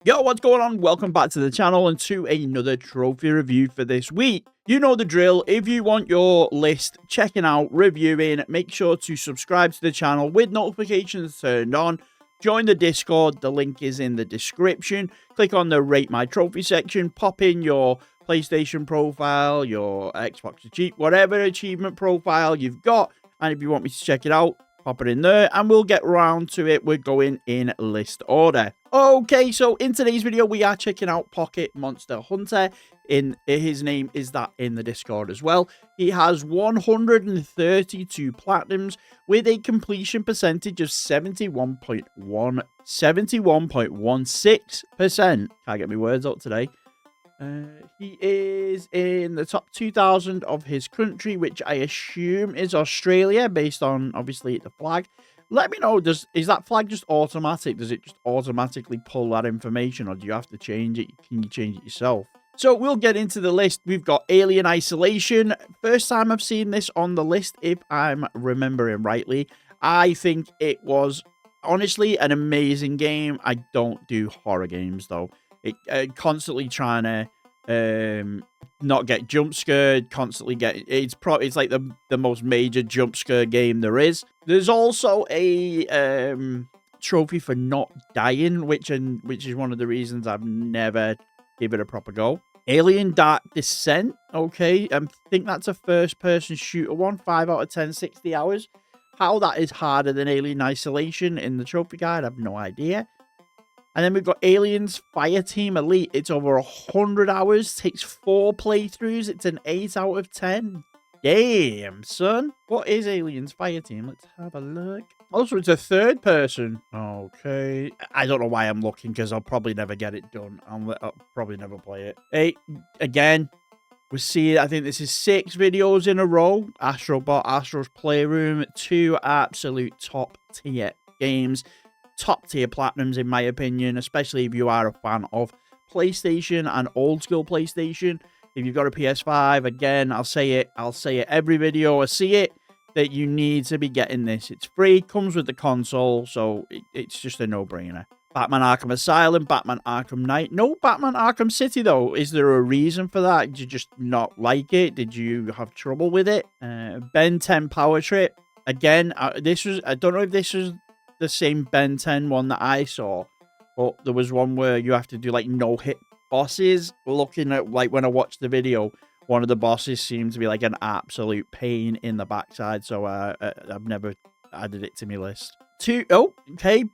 Yo, what's going on? Welcome back to the channel and to another trophy review for this week. You know the drill. If you want your list checking out, reviewing, make sure to subscribe to the channel with notifications turned on. Join the Discord. The link is in the description. Click on the Rate My Trophy section. Pop in your PlayStation profile, your Xbox achievement, whatever achievement profile you've got. And if you want me to check it out, pop it in there and we'll get round to it. We're going in list order. Okay, so in today's video, we are checking out Pocket Monster Hunter. His name is that in the Discord as well. He has 132 platinums with a completion percentage of 71.16%. Can't get my words out today. He is in the top 2,000 of his country, which I assume is Australia, based on, obviously, the flag. Let me know, is that flag just automatic? Does it just automatically pull that information, or do you have to change it? Can you change it yourself? So we'll get into the list. We've got Alien Isolation. First time I've seen this on the list, if I'm remembering rightly. I think it was, honestly, an amazing game. I don't do horror games, though. Constantly trying to not get jump scared, constantly get it's like the most major jump scare game there is. There's also a trophy for not dying, which is one of the reasons I've never given it a proper go. Alien Dark Descent, okay, I think that's a first-person shooter one, 5 out of 10, 60 hours. How that is harder than Alien Isolation in the trophy guide, I have no idea. And then we've got Aliens Fireteam Elite. It's over 100 hours. Takes 4 playthroughs. It's an 8 out of 10. Damn, son. What is Aliens Fireteam? Let's have a look. Also, it's a third person. Okay. I don't know why I'm looking, because I'll probably never get it done. I'll probably never play it. Hey, again, we see, I think this is 6 videos in a row. Astrobot, Astro's Playroom. 2 absolute top tier games. Top tier platinums, in my opinion, especially if you are a fan of PlayStation and old school PlayStation. If you've got a PS5, again, I'll say it every video I see it, that you need to be getting this. It's free, comes with the console, so it's just a no-brainer. Batman Arkham Asylum, Batman Arkham Knight. No Batman Arkham City, though. Is there a reason for that? Did you just not like it? Did you have trouble with it? Ben 10 Power Trip. Again, I don't know if this was the same Ben 10 one that I saw, but there was one where you have to do like no-hit bosses. Looking at, like, when I watched the video, one of the bosses seemed to be like an absolute pain in the backside, so I've never added it to my list. Okay,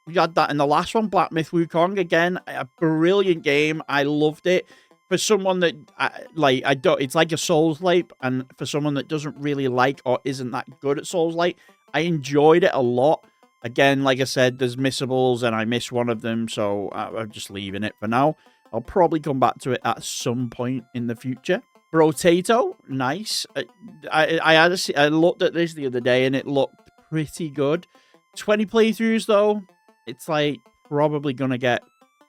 we got that in the last one, Black Myth Wukong. Again, a brilliant game. I loved it. For someone that it's like a Soulslike, and for someone that doesn't really like or isn't that good at Soulslike, I enjoyed it a lot. Again, like I said, there's missables, and I missed one of them, so I'm just leaving it for now. I'll probably come back to it at some point in the future. Brotato, nice. I looked at this the other day, and it looked pretty good. 20 playthroughs, though, it's like probably going to get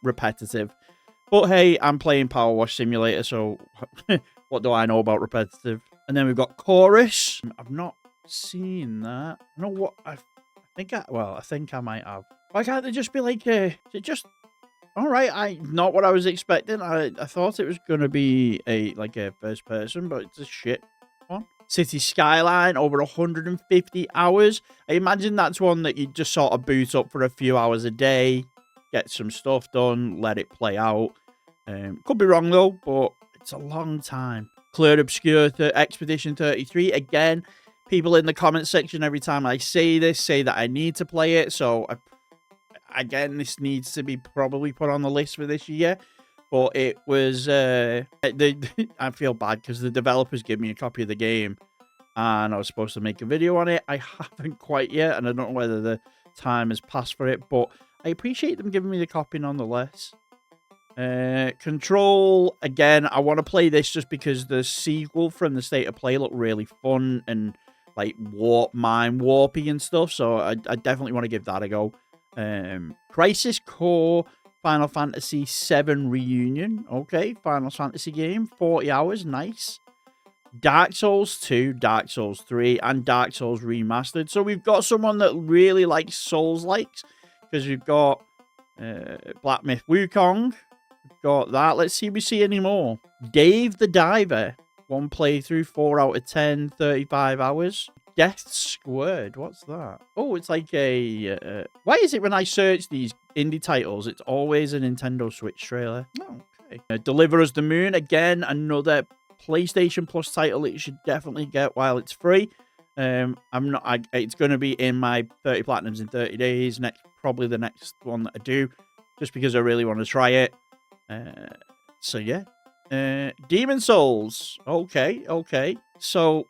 repetitive. But hey, I'm playing Power Wash Simulator, so what do I know about repetitive? And then we've got Chorus. I've not seen that. I know what I think I might have. Why can't they just be like, just, all right, not what I was expecting. I thought it was going to be a first person, but it's a shit one. City Skyline, over 150 hours. I imagine that's one that you just sort of boot up for a few hours a day, get some stuff done, let it play out. Could be wrong, though, but it's a long time. Clear Obscure Expedition 33, again. People in the comment section, every time I say this, say that I need to play it. So, again, this needs to be probably put on the list for this year. But it was... I feel bad because the developers gave me a copy of the game. And I was supposed to make a video on it. I haven't quite yet. And I don't know whether the time has passed for it. But I appreciate them giving me the copy nonetheless. Control, again, I want to play this just because the sequel from the State of Play looked really fun and like mind warpy and stuff, so I definitely want to give that a go. Crisis Core Final Fantasy VII Reunion. Okay, Final Fantasy game, 40 hours, nice. Dark Souls 2, Dark Souls 3, and Dark Souls Remastered. So we've got someone that really likes Souls-likes, because we've got Black Myth Wukong. Got that. Let's see if we see any more. Dave the Diver. 1 playthrough, 4 out of 10, 35 hours. Death Squared. What's that? Oh, it's like a... why is it when I search these indie titles, it's always a Nintendo Switch trailer? Oh, okay. Deliver Us the Moon. Again, another PlayStation Plus title that you should definitely get while it's free. It's going to be in my 30 platinums in 30 days. Probably the next one that I do, just because I really want to try it. So yeah. Demon Souls. Okay. So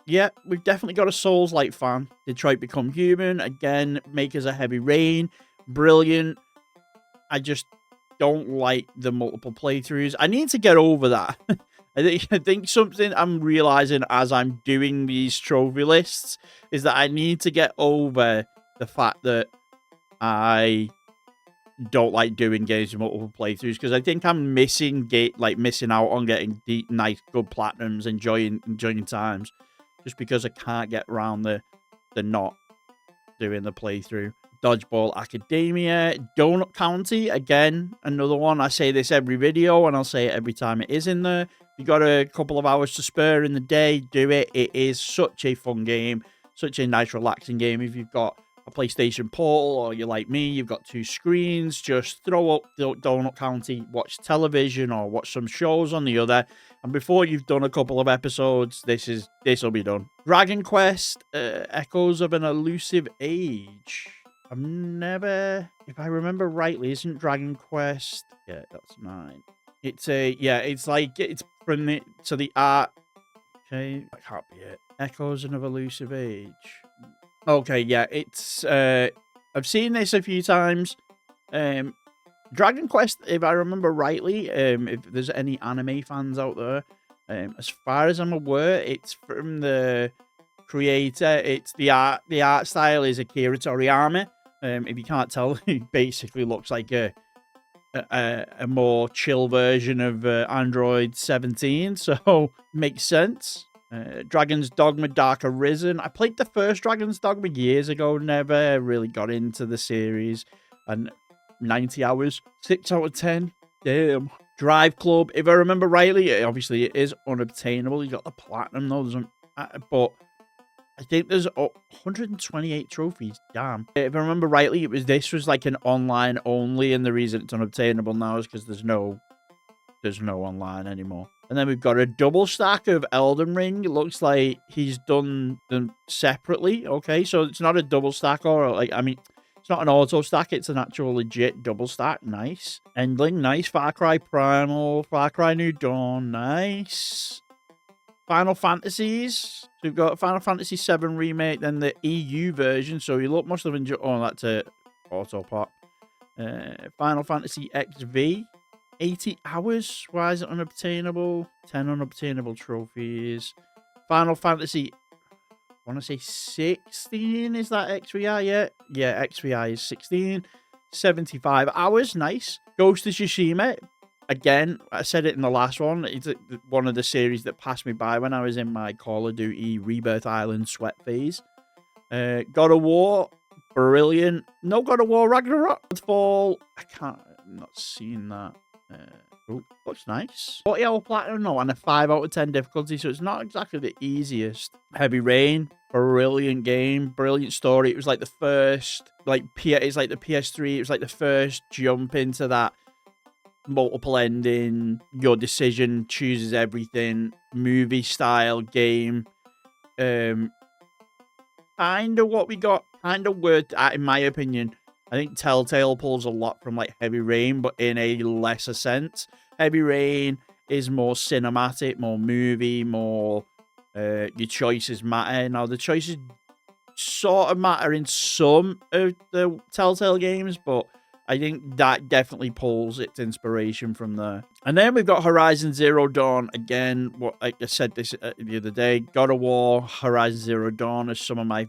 yeah, we've definitely got a Souls-like fan. Detroit Become Human. Again, Makers of Heavy Rain. Brilliant. I just don't like the multiple playthroughs. I need to get over that. I think something I'm realizing as I'm doing these trophy lists is that I need to get over the fact that I don't like doing games with multiple playthroughs, because I think I'm missing out on getting deep, nice, good platinums, enjoying times, just because I can't get around the not doing the playthrough. Dodgeball Academia. Donut County, again, another one. I say this every video, and I'll say it every time it is in there. If you got a couple of hours to spare in the day, do it. It is such a fun game, such a nice, relaxing game. If you've got a PlayStation Portal, or you're like me, you've got 2 screens, just throw up Donut County, watch television, or watch some shows on the other, and before you've done a couple of episodes, this will be done. Dragon Quest, Echoes of an Elusive Age. I've never, if I remember rightly, isn't Dragon Quest? Yeah, that's 9. It's it's from the art. Okay, that can't be it. Echoes of an Elusive Age. Okay, yeah, it's I've seen this a few times. Dragon Quest, if I remember rightly, if there's any anime fans out there, as far as I'm aware, it's from the creator. It's the art style is Akira Toriyama. If you can't tell, he basically looks like a more chill version of Android 17, so makes sense. Dragon's Dogma Dark Arisen. I played the first Dragon's Dogma years ago, never really got into the series, and 90 hours, 6 out of 10. Damn. Drive Club, if I remember rightly, obviously it is unobtainable. You got the platinum though, but I think there's 128 trophies. Damn. If I remember rightly, this was like an online only, and the reason it's unobtainable now is because there's no online anymore. And then we've got a double stack of Elden Ring. It looks like he's done them separately. Okay, so it's not a double stack, or it's not an auto stack. It's an actual legit double stack. Nice. Endling, nice. Far Cry Primal, Far Cry New Dawn, nice. Final Fantasies. So we've got Final Fantasy VII Remake, then the EU version. So you must have enjoyed. Oh, that's a auto pop. Final Fantasy XV. 80 hours. Why is it unobtainable? 10 unobtainable trophies. Final Fantasy, I want to say 16. Is that XVI yet? Yeah, XVI is 16. 75 hours. Nice. Ghost of Tsushima. Again, I said it in the last one. It's one of the series that passed me by when I was in my Call of Duty Rebirth Island sweat phase. God of War. Brilliant. No God of War Ragnarok. Fall. I'm not seeing that. Looks nice. 40-hour platinum, no, and a 5 out of 10 difficulty, so it's not exactly the easiest. Heavy Rain, brilliant game, brilliant story. It was like the first, it's like the PS3. It was like the first jump into that multiple ending, your decision chooses everything, movie style game. Kind of what we got, kind of worked at, in my opinion. I think Telltale pulls a lot from like Heavy Rain, but in a lesser sense. Heavy Rain is more cinematic, more movie, more your choices matter. Now the choices sort of matter in some of the Telltale games, but I think that definitely pulls its inspiration from there. And then we've got Horizon Zero Dawn. Again, like I said this the other day, God of War, Horizon Zero Dawn is some of my,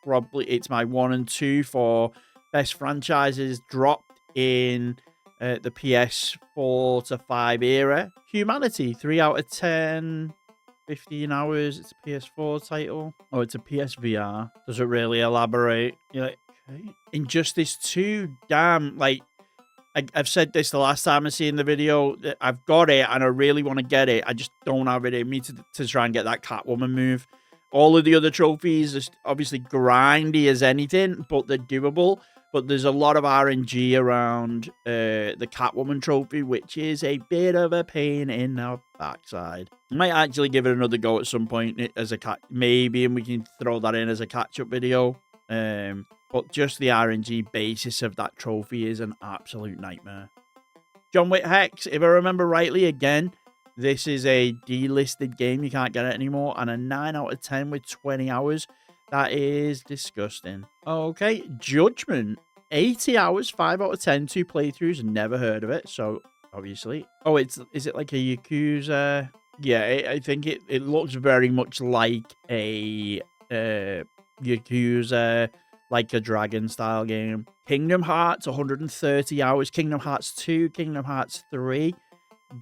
it's my 1 and 2 for best franchises, dropped in the PS4 to 5 era. Humanity, 3 out of 10, 15 hours. It's a PS4 title. Oh, it's a PSVR. Does it really elaborate? You're like, okay. Injustice 2, damn, like, I've said this the last time I seen the video. I've got it and I really want to get it. I just don't have it in me to try and get that Catwoman move. All of the other trophies are obviously grindy as anything, but they're doable. But there's a lot of RNG around the Catwoman trophy, which is a bit of a pain in the backside. I might actually give it another go at some point as a maybe, and we can throw that in as a catch-up video. But just the RNG basis of that trophy is an absolute nightmare. John Wick Hex, if I remember rightly, again, this is a delisted game. You can't get it anymore. And a 9 out of 10 with 20 hours. That is disgusting. Okay, Judgment. 80 hours, 5 out of 10, 2 playthroughs. Never heard of it, so obviously. Oh, is it like a Yakuza? Yeah, I think it looks very much like a Yakuza, like a Dragon style game. Kingdom Hearts, 130 hours. Kingdom Hearts 2, Kingdom Hearts 3.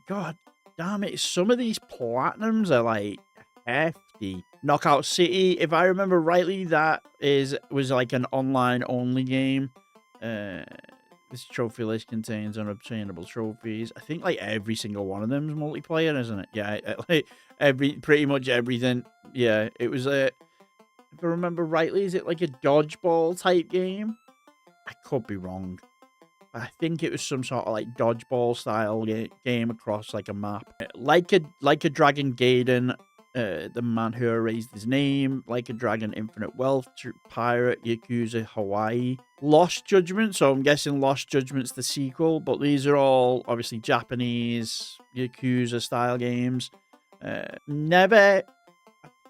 God damn it, some of these platinums are like hefty. Knockout City, if I remember rightly, that was like an online only game. This trophy list contains unobtainable trophies. I think like every single one of them is multiplayer, isn't it? Yeah, like pretty much everything. Yeah, it was if I remember rightly, is it like a dodgeball type game? I could be wrong. I think it was some sort of like dodgeball style game across like a map. Like a Dragon Gaiden, the man who erased his name, Like a Dragon, Infinite Wealth, Pirate, Yakuza, Hawaii, Lost Judgment. So I'm guessing Lost Judgment's the sequel, but these are all obviously Japanese Yakuza style games. Never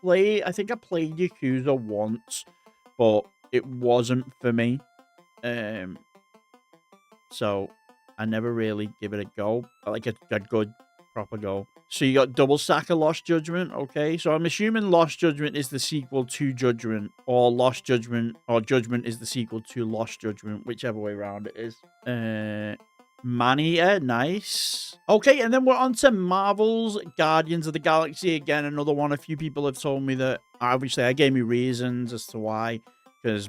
play. I think I played Yakuza once, but it wasn't for me. So I never really give it a go, like a good proper go. So you got double stack of Lost Judgment, okay? So I'm assuming Lost Judgment is the sequel to Judgment, or Lost Judgment, or Judgment is the sequel to Lost Judgment, whichever way around it is. Man-Eater, nice. Okay, and then we're on to Marvel's Guardians of the Galaxy. Again, another one. A few people have told me that, obviously, I gave me reasons as to why, because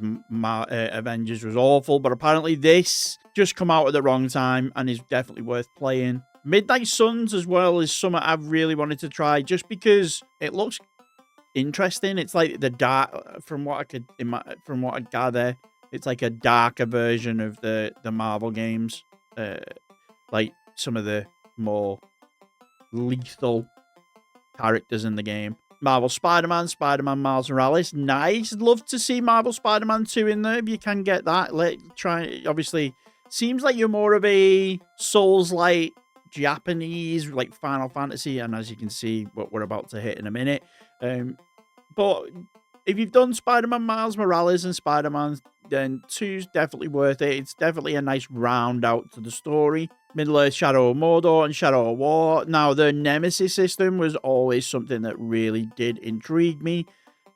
Avengers was awful, but apparently this just come out at the wrong time and is definitely worth playing. Midnight Suns as well is something I've really wanted to try just because it looks interesting. It's like the dark, from what I gather, it's like a darker version of the Marvel games, like some of the more lethal characters in the game. Marvel Spider-Man, Spider-Man Miles Morales, nice. Love to see Marvel Spider-Man 2 in there if you can get that. Obviously, seems like you're more of a Souls-like Japanese, like Final Fantasy, and as you can see, what we're about to hit in a minute. But if you've done Spider-Man Miles Morales and Spider-Man, then 2's definitely worth it. It's definitely a nice round out to the story. Middle-earth, Shadow of Mordor, and Shadow of War. Now, the Nemesis system was always something that really did intrigue me.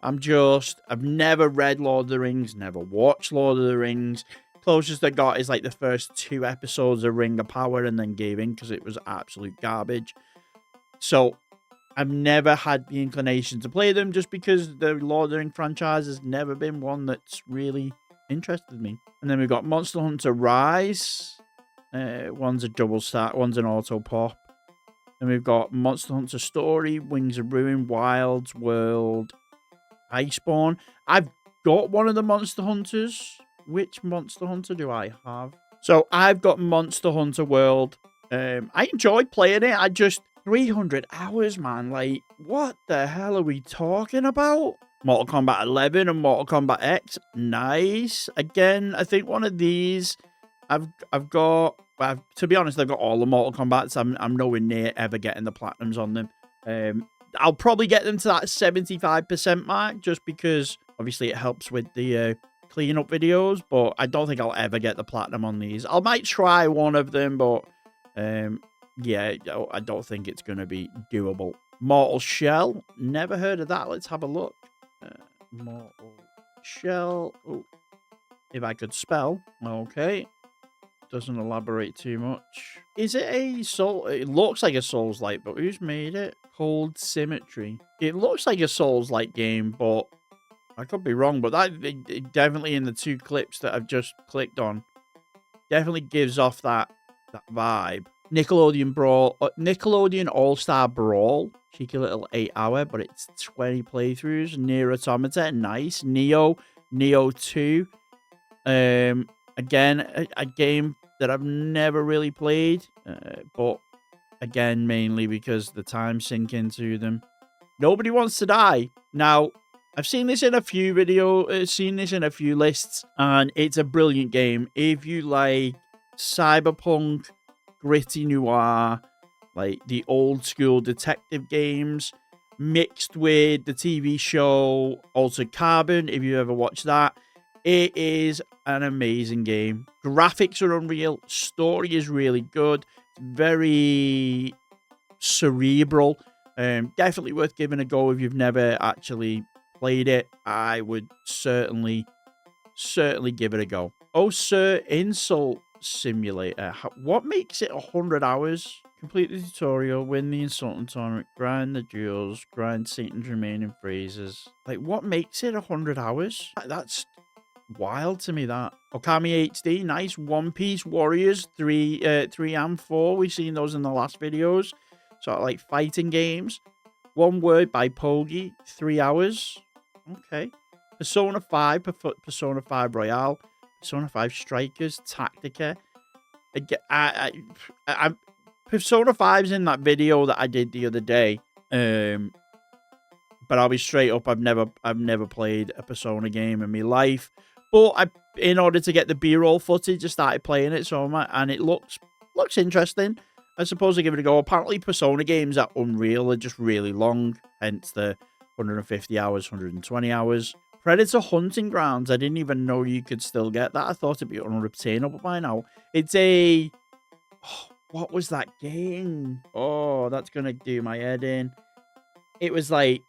I've never read Lord of the Rings, never watched Lord of the Rings. Closest I got is like the first 2 episodes of Ring of Power and then gave in because it was absolute garbage. So I've never had the inclination to play them just because the Lord of the Rings franchise has never been one that's really interested me. And then we've got Monster Hunter Rise. One's a double start, one's an auto pop. Then we've got Monster Hunter Story, Wings of Ruin, Wilds World, Iceborne. I've got one of the Monster Hunters. Which Monster Hunter do I have? So I've got Monster Hunter World. I enjoyed playing it. I just 300 hours, man. Like, what the hell are we talking about? Mortal Kombat 11 and Mortal Kombat X. Nice. Again, I think one of these I've got, well, to be honest, I've got all the Mortal Kombats. I'm nowhere near ever getting the platinums on them. I'll probably get them to that 75% mark just because obviously it helps with the cleanup videos, but I don't think I'll ever get the platinum on these. I might try one of them, but yeah, I don't think it's going to be doable. Mortal Shell, never heard of that. Let's have a look. Mortal Shell. Oh, if I could spell. Okay. Doesn't elaborate too much. Is it a soul? It looks like a Souls-like, but who's made it? Cold Symmetry. It looks like a Souls-like game, but I could be wrong. But that it definitely in the 2 clips that I've just clicked on, definitely gives off that that vibe. Nickelodeon Brawl, Nickelodeon All-Star Brawl. Cheeky little 8-hour, but it's 20 playthroughs. Nier Automata, nice. Neo 2. Again, a game that I've never really played, but again, mainly because the time sink into them. Nobody Wants to Die. Now, I've seen this in a few lists, and it's a brilliant game. If you like cyberpunk, gritty noir, like the old school detective games, mixed with the TV show Altered Carbon, if you ever watched that, it is an amazing game. Graphics are unreal. Story is really good. Very cerebral. Definitely worth giving a go if you've never actually played it. I would certainly give it a go. Oh, Sir Insult Simulator. What makes it 100 hours? Complete the tutorial, win the insulting tournament, grind the duels, grind Satan's remaining phrases. Like, what makes it 100 hours? That's wild to me, that. Okami HD, nice. One Piece Warriors 3 and 4. We've seen those in the last videos. Sort of like fighting games. One Word by Pogi, 3 hours. Okay. Persona 5, Persona 5 Royale, Persona 5 Strikers, Tactica. Persona 5's in that video that I did the other day. But I'll be straight up, I've never played a Persona game in my life. But in order to get the B-roll footage, I started playing it, and it looks interesting. I suppose I give it a go. Apparently, Persona games at Unreal are just really long, hence the 150 hours, 120 hours. Predator Hunting Grounds. I didn't even know you could still get that. I thought it'd be unobtainable by now. It's a... Oh, what was that game? Oh, that's going to do my head in. It was like...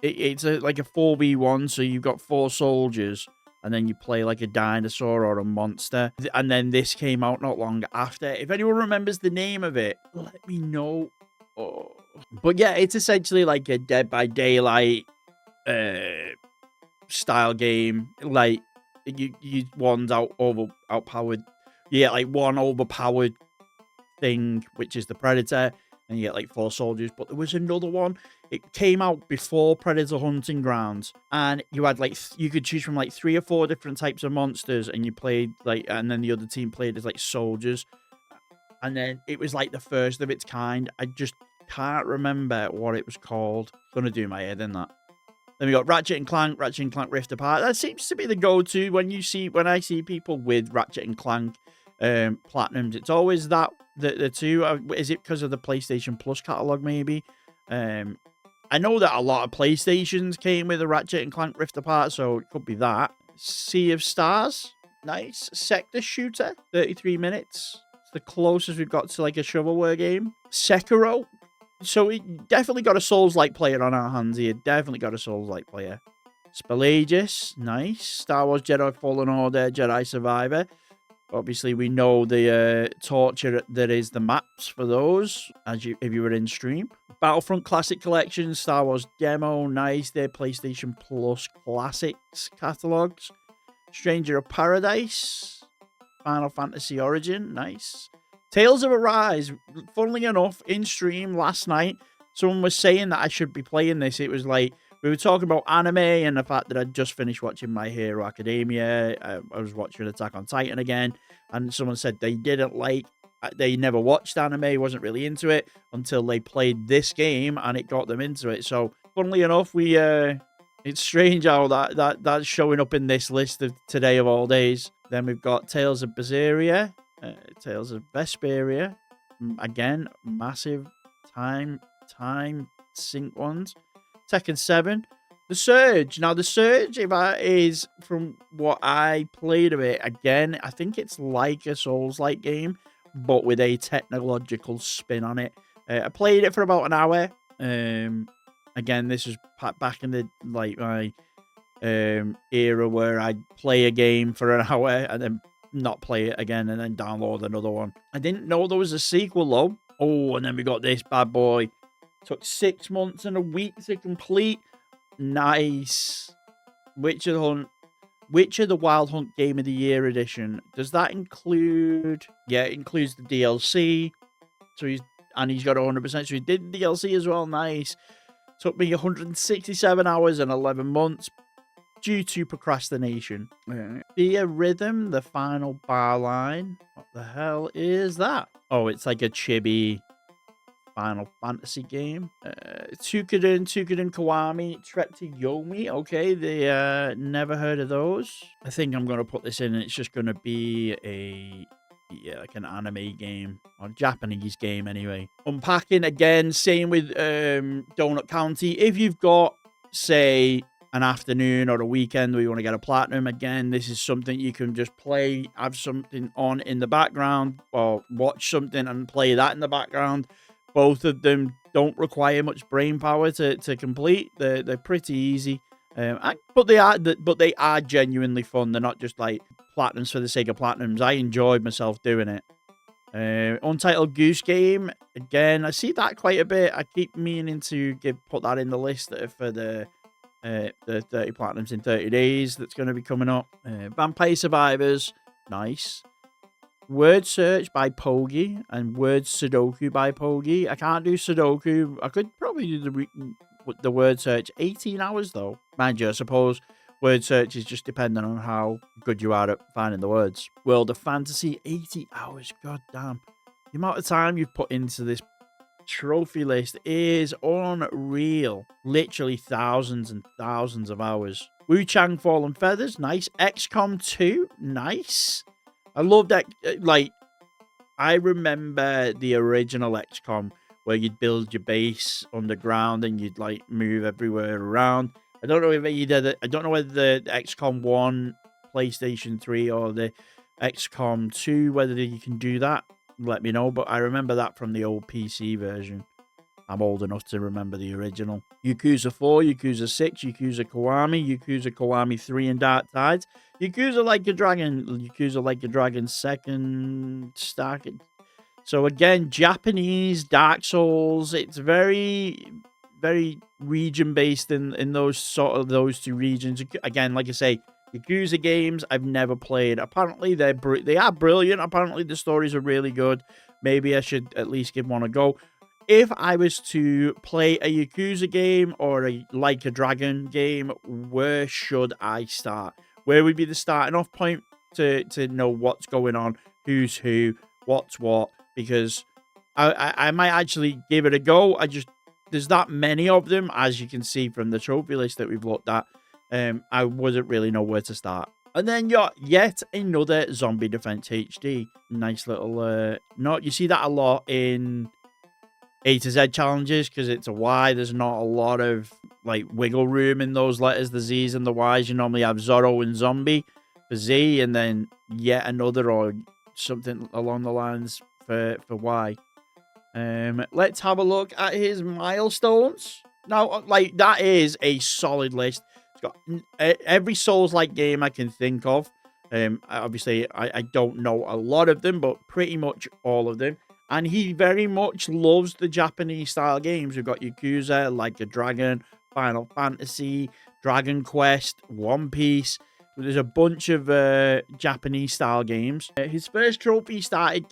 It's like a 4v1, so you've got 4 soldiers, and then you play like a dinosaur or a monster. And then this came out not long after. If anyone remembers the name of it, let me know. Oh. But yeah, it's essentially like a Dead by Daylight style game. Like, you one's outpowered. You get like one overpowered thing, which is the Predator, and you get like 4 soldiers. But there was another one. It came out before Predator Hunting Grounds, and you had like you could choose from like 3 or 4 different types of monsters, and you played like, and then the other team played as like soldiers, and then it was like the first of its kind. I just can't remember what it was called. Gonna do my head in that. Then we got Ratchet and Clank Rift Apart. That seems to be the go-to when I see people with Ratchet and Clank Platinums. It's always that the two. Is it because of the PlayStation Plus catalog maybe? I know that a lot of PlayStations came with a Ratchet and Clank Rift Apart, so it could be that. Sea of Stars, nice. Sector Shooter, 33 minutes. It's the closest we've got to like a shovelware game. Sekiro. So we definitely got a Souls-like player on our hands here. Definitely got a Souls-like player. Spelagius, nice. Star Wars Jedi Fallen Order, Jedi Survivor. Obviously, we know the torture that is the maps for those, if you were in stream. Battlefront Classic Collection, Star Wars Demo, nice. Their PlayStation Plus Classics catalogs. Stranger of Paradise, Final Fantasy Origin, nice. Tales of Arise, funnily enough, in stream last night, someone was saying that I should be playing this. It was like, we were talking about anime and the fact that I'd just finished watching My Hero Academia. I was watching Attack on Titan again, and someone said they never watched anime, wasn't really into it until they played this game, and it got them into it. So, funnily enough, it's strange how that's showing up in this list of today of all days. Then we've got Tales of Berseria, Tales of Vesperia, again, massive time sync ones. Tekken 7. The Surge. Now, The Surge, is from what I played of it, again, I think it's like a Souls-like game, but with a technological spin on it. I played it for about an hour. Again, this is back in the my era where I'd play a game for an hour and then not play it again and then download another one. I didn't know there was a sequel, though. Oh, and then we got this bad boy. Took 6 months and a week to complete. Nice. Witcher Hunt. Witcher the Wild Hunt Game of the Year edition. Does that include? Yeah, it includes the DLC. So he's got 100%. So he did DLC as well. Nice. Took me 167 hours and 11 months due to procrastination. Fear Rhythm, the final bar line. What the hell is that? Oh, it's like a chibi Final Fantasy game. Tukuden Kiwami, Trek to Yomi. Okay, they never heard of those. I think I'm gonna put this in and it's just gonna be like an anime game or Japanese game anyway. Unpacking again, same with Donut County. If you've got, say, an afternoon or a weekend where you want to get a platinum, again, this is something you can just play, have something on in the background, or watch something and play that in the background. Both of them don't require much brain power to complete. They're pretty easy, but they are genuinely fun. They're not just like platinums for the sake of platinums. I enjoyed myself doing it. Untitled Goose Game, again, I see that quite a bit. I keep meaning to put that in the list for the 30 platinums in 30 days that's going to be coming up. Vampire Survivors, nice. Word Search by Pogi and Word Sudoku by Pogi. I can't do Sudoku. I could probably do the Word Search. 18 hours though. Mind you, I suppose Word Search is just dependent on how good you are at finding the words. World of Fantasy, 80 hours. God damn. The amount of time you've put into this trophy list is unreal. Literally thousands and thousands of hours. Wu Chang Fallen Feathers, nice. XCOM 2, nice. I love that. Like, I remember the original XCOM where you'd build your base underground and you'd like move everywhere around. I don't know if you did it. I don't know whether the XCOM 1, PlayStation 3, or the XCOM 2, whether you can do that. Let me know. But I remember that from the old PC version. I'm old enough to remember the original. Yakuza 4, Yakuza 6, Yakuza Kiwami 3, and Dark Tides. Yakuza Like a Dragon second stack. So again, Japanese Dark Souls. It's very, very region based in those two regions. Again, like I say, Yakuza games I've never played. Apparently they are brilliant. Apparently the stories are really good. Maybe I should at least give one a go. If I was to play a Yakuza game or a Like a Dragon game, where should I start? Where would be the starting off point to know what's going on, who's who, what's what? Because I might actually give it a go. There's that many of them, as you can see from the trophy list that we've looked at. I wouldn't really know where to start. And then yet another Zombie Defense HD. Nice little note. You see that a lot in A to Z challenges because it's a Y. There's not a lot of like wiggle room in those letters, the Z's and the Y's. You normally have Zorro and Zombie for Z, and then yet another or something along the lines for Y. Let's have a look at his milestones. Now, like, that is a solid list. It's got every Souls-like game I can think of. Obviously, I don't know a lot of them, but pretty much all of them. And he very much loves the Japanese-style games. We've got Yakuza, Like a Dragon, Final Fantasy, Dragon Quest, One Piece. There's a bunch of Japanese-style games. His first trophy he started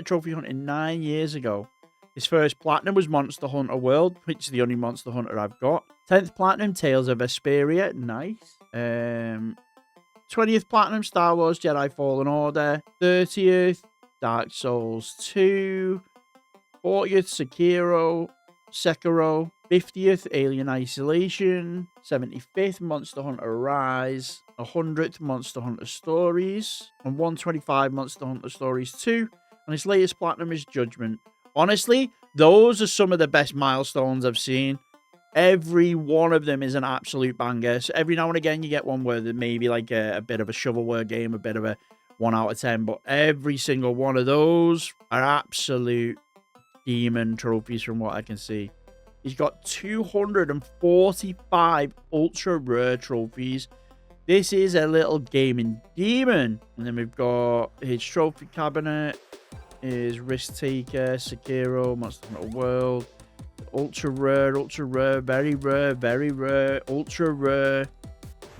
trophy hunting 9 years ago. His first platinum was Monster Hunter World, which is the only Monster Hunter I've got. 10th platinum, Tales of Vesperia, nice. 20th platinum, Star Wars Jedi Fallen Order. 30th, Dark Souls 2. 40th, Sekiro. 50th, Alien Isolation. 75th, Monster Hunter Rise. 100th, Monster Hunter Stories. And 125, Monster Hunter Stories 2. And his latest platinum is Judgment. Honestly, those are some of the best milestones I've seen. Every one of them is an absolute banger. So every now and again, you get one where there may be like a bit of a shovelware game, a bit of a 1 out of 10. But every single one of those are absolute demon trophies from what I can see. He's got 245 ultra rare trophies. This is a little gaming demon. And then we've got his trophy cabinet, his Risk Taker, Sekiro, Monster Hunter World. Ultra rare, very rare, ultra rare,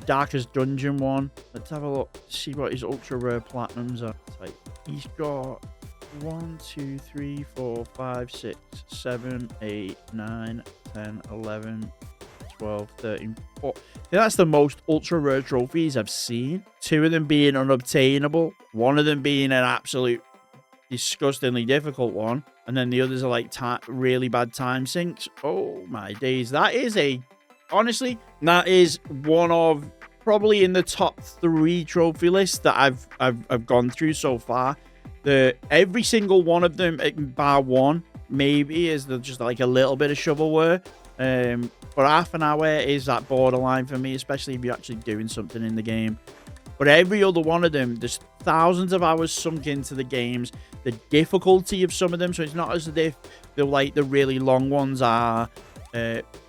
Darkest Dungeon one. Let's have a look, see what his ultra rare platinums are. Like, he's got 1, 2, 3, 4, 5, 6, 7, 8, 9, 10, 11, 12, 13, 14. I think that's the most ultra rare trophies I've seen. 2 of them being unobtainable. 1 of them being an absolute disgustingly difficult one. And then the others are like really bad time sinks. Oh my days. That is honestly, that is one of probably in the top 3 trophy lists that I've gone through so far. Every single one of them, bar one, maybe is just like a little bit of shovelware. But half an hour is that borderline for me, especially if you're actually doing something in the game. But every other one of them, there's thousands of hours sunk into the games. The difficulty of some of them, so it's not as if the really long ones are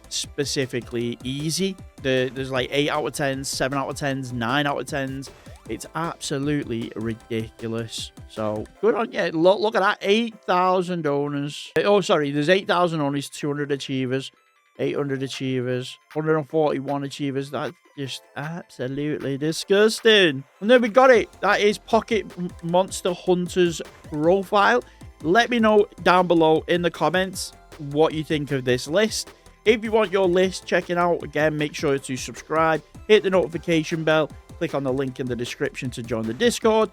specifically easy. There's like 8 out of 10s, 7 out of 10s, 9 out of 10s. It's absolutely ridiculous. So good on you. Look at that, 8,000 owners. Oh, sorry, there's 8,000 owners, 200 achievers. 800 achievers, 141 achievers. That's just absolutely disgusting. And then we got it. That is Pocket Monster Hunter's profile. Let me know down below in the comments what you think of this list. If you want your list checking out, again, make sure to subscribe, hit the notification bell, click on the link in the description to join the Discord,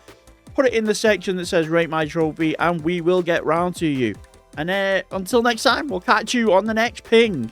put it in the section that says Rate My Trophy, and we will get round to you. And until next time, we'll catch you on the next ping.